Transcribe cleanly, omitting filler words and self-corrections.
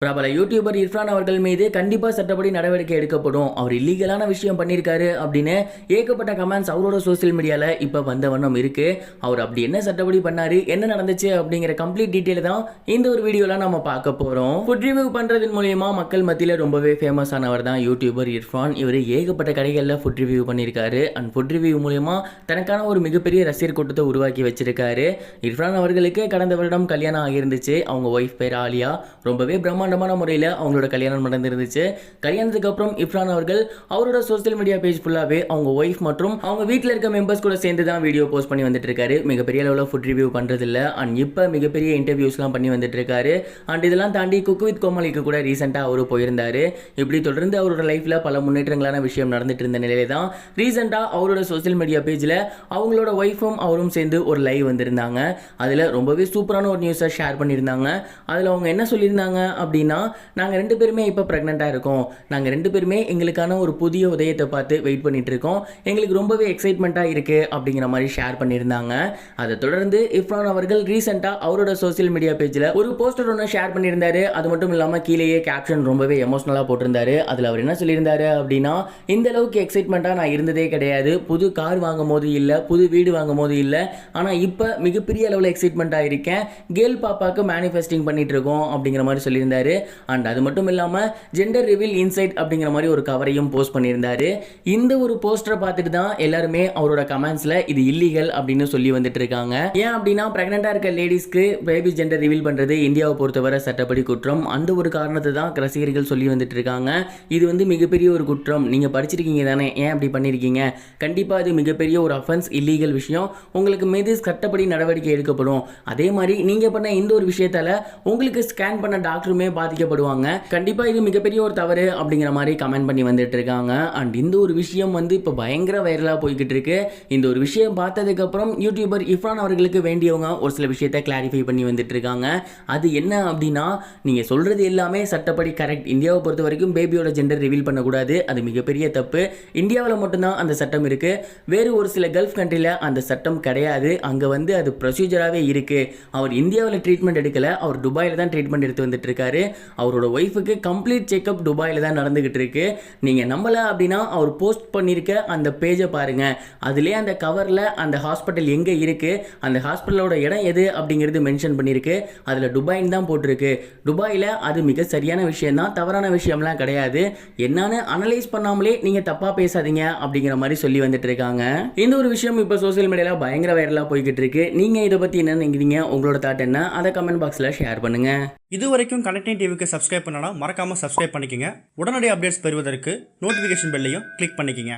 பிரபல யூடியூபர் இர்ஃபான் அவர்கள் மீது கண்டிப்பாக சட்டப்படி நடவடிக்கை எடுக்கப்படும். அவர் இல்லீகலான விஷயம் பண்ணியிருக்காரு அப்படின்னு ஏகப்பட்ட கமெண்ட்ஸ் அவரோட சோசியல் மீடியாவில் இப்போ வந்த வண்ணம் இருக்கு. அவர் அப்படி என்ன சட்டப்படி பண்ணாரு, என்ன நடந்துச்சு அப்படிங்கிற கம்ப்ளீட் டீட்டெயில் தான் இந்த ஒரு வீடியோவில் நம்ம பார்க்க போகிறோம். ஃபுட் ரிவ்யூ பண்ணுறதன் மூலியமா மக்கள் மத்தியில் ரொம்பவே ஃபேமஸ் ஆனவர் தான் யூடியூபர் இர்ஃபான். இவர் ஏகப்பட்ட கடைகளில் ஃபுட் ரிவ்யூ பண்ணியிருக்காரு. அண்ட் ஃபுட் ரிவ்யூ மூலியமா தனக்கான ஒரு மிகப்பெரிய ரசிகர் கூட்டத்தை உருவாக்கி வச்சிருக்காரு. இர்ஃபான் அவர்களுக்கு கடந்த வருடம் கல்யாணம் ஆகியிருந்துச்சு. அவங்க ஒய்ஃப் பேர் ஆலியா. ரொம்பவே பிரம்மாண்டமான முறையில் அவங்களோட கல்யாணம் நடந்திருந்துச்சு. கல்யாணத்துக்கு அப்புறம் இர்ஃபான் அவர்கள் அவரோட சோசியல் மீடியா பேஜ் ஃபுல்லாகவே அவங்க ஒய்ஃப் மற்றும் அவங்க வீட்டில் இருக்க மெம்பர்ஸ் கூட சேர்ந்து தான் வீடியோ போஸ்ட் பண்ணி வந்துட்டு இருக்காரு. மிகப்பெரிய அளவில் ஃபுட் ரிவ்யூ பண்ணுறதில்ல. அண்ட் இப்போ மிகப்பெரிய இன்டர்வியூஸ்லாம் பண்ணி வந்துட்டு இருக்காரு. அண்ட் இதெல்லாம் தாண்டி குக் வித் கோமாளிக்கு கூட ரீசெண்டாக அவர் போயிருந்தாரு. இப்படி தொடர்ந்து அவரோட லைஃப்பில் பல முன்னேற்றங்களான விஷயம் நடந்துட்டு இருந்த நிலையில தான் ரீசெண்டாக அவரோட சோசியல் மீடியா பேஜில் அவங்களோட ஒய்ஃபும் அவரும் சேர்ந்து ஒரு லைவ் வந்திருந்தாங்க. அதில் ரொம்பவே சூப்பரான ஒரு நியூஸை ஷேர் பண்ணியிருந்தாங்க. அதில் அவங்க என்ன சொல்லியிருந்தாங்க அப்படின்னா, நாங்கள் 2 பேருமே இப்போ ப்ரெக்னெண்ட்டாக இருக்கோம். நாங்கள் 2 பேருமே எங்களுக்கான ஒரு புதிய உதயத்தை பார்த்து வெயிட் பண்ணிட்டு இருக்கோம். எங்களுக்கு ரொம்பவே எக்ஸைட்மெண்ட்டாக இருக்குது அப்படிங்கிற மாதிரி ஷேர் பண்ணியிருந்தாங்க. அதை தொடர்ந்து இர்ஃபான் அவர்கள் ரீசெண்டாக அவரோட சோசியல் மீடியா பேஜில் ஒரு போஸ்டர் ஒன்று ஷேர் பண்ணியிருந்தாரு. அது மட்டும் இல்லாமல் கீழேயே கேப்ஷன் ரொம்பவே எமோஷனலாக போட்டிருந்தாரு. அதில் அவர் என்ன சொல்லியிருந்தாரு அப்படின்னா, இந்த அளவுக்கு எக்ஸைட்மெண்ட்டாக நான் இருந்ததே கிடையாது. புது கார் வாங்கும் போது இல்லை, புது வீடு வாங்கும் போது இல்லை, ஆனால் இப்போ மிகப்பெரிய அளவில் எக்ஸைட்மெண்ட்டாக இருக்கேன். கேர்ள் பாப்பாவுக்கு மேனிஃபெஸ்டிங் பண்ணிட்டு இருக்கோம் அப்படிங்கிற மாதிரி சொல்லியிருந்தாரு. அண்ட் அது மட்டும் இல்லாமல் ஜெண்டர் ரிவீல் இன்சைட் அப்படிங்கிற மாதிரி ஒரு கவரையும் போஸ்ட் பண்ணியிருந்தாரு. இந்த ஒரு போஸ்டரை பார்த்துட்டு தான் எல்லாருமே அவரோட கமெண்ட்ஸில் இது இல்லீகல் அப்படின்னு சொல்லி வந்துட்டு இருக்காங்க. ஏன் அப்படின்னா, பிரெக்னெண்ட்டாக இருக்க லேடிஸ்க்கு பேபி ஜெண்டர் ரிவீல் பண்ணுறது இந்தியாவை பொறுத்தவரை சட்டப்படி குற்றம். அந்த ஒரு காரணத்தை தான் ரசிகர்கள் சொல்லி வந்துட்டு இருக்காங்க. இது வந்து மிகப்பெரிய ஒரு குற்றம். நீங்கள் படிச்சிருக்கீங்க தானே, ஏன் அப்படி பண்ணியிருக்கீங்க? கண்டிப்பாக அது மிகப்பெரிய ஒரு அஃபென்ஸ், இல்லீகல் விஷயம். உங்களுக்கு மீது சட்டப்படி நடவடிக்கை எடுக்கப்படும். அதே மாதிரி நீங்கள் பண்ண இந்த ஒரு விஷயத்தால் உங்களுக்கு ஸ்கேன் பண்ண டாக்டருமே பாதிக்கப்படுவாங்க. கண்டிப்பா இது மிகப்பெரிய ஒரு தவறு அப்படிங்கிற மாதிரி கமெண்ட் பண்ணி வந்துட்டு இருக்காங்க. அண்ட் இந்த ஒரு விஷயம் வந்து இப்போ பயங்கர வைரலா போய்கிட்டு இருக்கு. இந்த ஒரு விஷயம் பார்த்ததுக்கு அப்புறம் யூடியூபர் இர்ஃபான் அவர்களுக்கு வேண்டியவங்க ஒரு சில விஷயத்தை கிளாரிஃபை பண்ணி வந்துட்டு இருக்காங்க. அது என்ன அப்படின்னா, நீங்க சொல்றது எல்லாமே சட்டப்படி கரெக்ட். இந்தியாவை பொறுத்த வரைக்கும் பேபியோட ஜெண்டர் ரிவீல் பண்ணக்கூடாது. அது மிகப்பெரிய தப்பு. இந்தியாவில் மட்டும்தான் அந்த சட்டம் இருக்கு. வேறு ஒரு சில கல்ஃப் கண்ட்ரியில் அந்த சட்டம் கிடையாது. அங்க வந்து அது ப்ரொசீஜராகவே இருக்கு. அவர் இந்தியாவில் ட்ரீட்மெண்ட் எடுக்கல, அவர் துபாயில் தான் ட்ரீட்மெண்ட் எடுத்து வந்துட்டு இருக்காரு. அவரோட ஒய்ஃபுக்கு கம்ப்ளீட் செக்அப் துபாயில் தான் நடந்துகிட்டு இருக்கு. நீங்கள் நம்பலை அப்படின்னா அவர் போஸ்ட் பண்ணியிருக்க அந்த பேஜை பாருங்க. அதுலேயே அந்த கவரில் அந்த ஹாஸ்பிட்டல் எங்கே இருக்கு, அந்த ஹாஸ்பிட்டலோட இடம் எது அப்படிங்கிறது மென்ஷன் பண்ணியிருக்கு. அதில் துபாய்னு தான் போட்டிருக்கு. துபாயில் அது மிக சரியான விஷயம் தான், தவறான விஷயம்லாம் கிடையாது. என்னன்னு அனலைஸ் பண்ணாமலே நீங்கள் தப்பாக பேசாதீங்க அப்படிங்கிற மாதிரி சொல்லி வந்துட்டு இருக்காங்க. இந்த ஒரு விஷயம் இப்போ சோசியல் மீடியாவில் பயங்கர வைரலாக போய்கிட்டு இருக்கு. நீங்கள் இதை பற்றி என்ன நினைக்கிறீங்க? உங்களோட தாட் என்ன? அதை கமெண்ட் பாக்ஸில் ஷேர் பண்ணுங்க. இது வரைக்கும் கனெக்டிங் டிவிக்கு சப்ஸ்கிரைப் பண்ணனா மறக்காம சப்ஸ்கிரைப் பண்ணிக்கங்க. உடனடி அப்டேட்ஸ் பெறுவதற்கு நோட்டிஃபிகேஷன் பெல்லையும் கிளிக் பண்ணிக்கங்க.